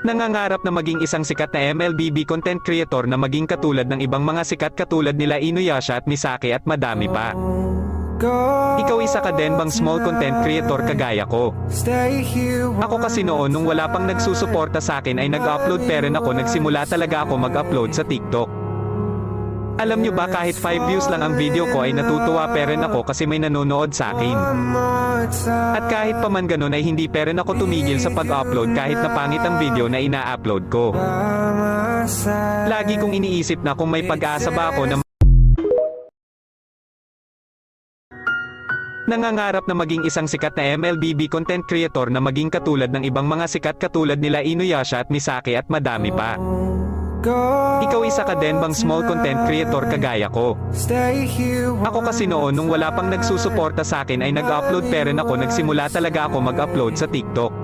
Nangangarap na maging isang sikat na MLBB content creator na maging katulad ng ibang mga sikat katulad nila Inuyasha at Misaki at madami pa. Ikaw isa ka din bang small content creator kagaya ko? Ako kasi noon nung wala pang nagsusuporta sa akin ay nag-upload pero ako nagsimula talaga ako mag-upload sa TikTok. Alam nyo ba kahit 5 views lang ang video ko ay natutuwa pa rin ako kasi may nanonood sa akin. At kahit pa man ganun ay hindi pa rin ako tumigil sa pag-upload kahit na pangit ang video na ina-upload ko. Lagi kong iniisip na kung may pag-asa ba ako na nangangarap na maging isang sikat na MLBB content creator na maging katulad ng ibang mga sikat katulad nila Inuyasha at Misaki at madami pa. Ikaw isa ka din bang small content creator kagaya ko? Ako kasi noon nung wala pang nagsusuporta sa akin ay nag-upload pero ako nagsimula talaga ako mag-upload sa TikTok.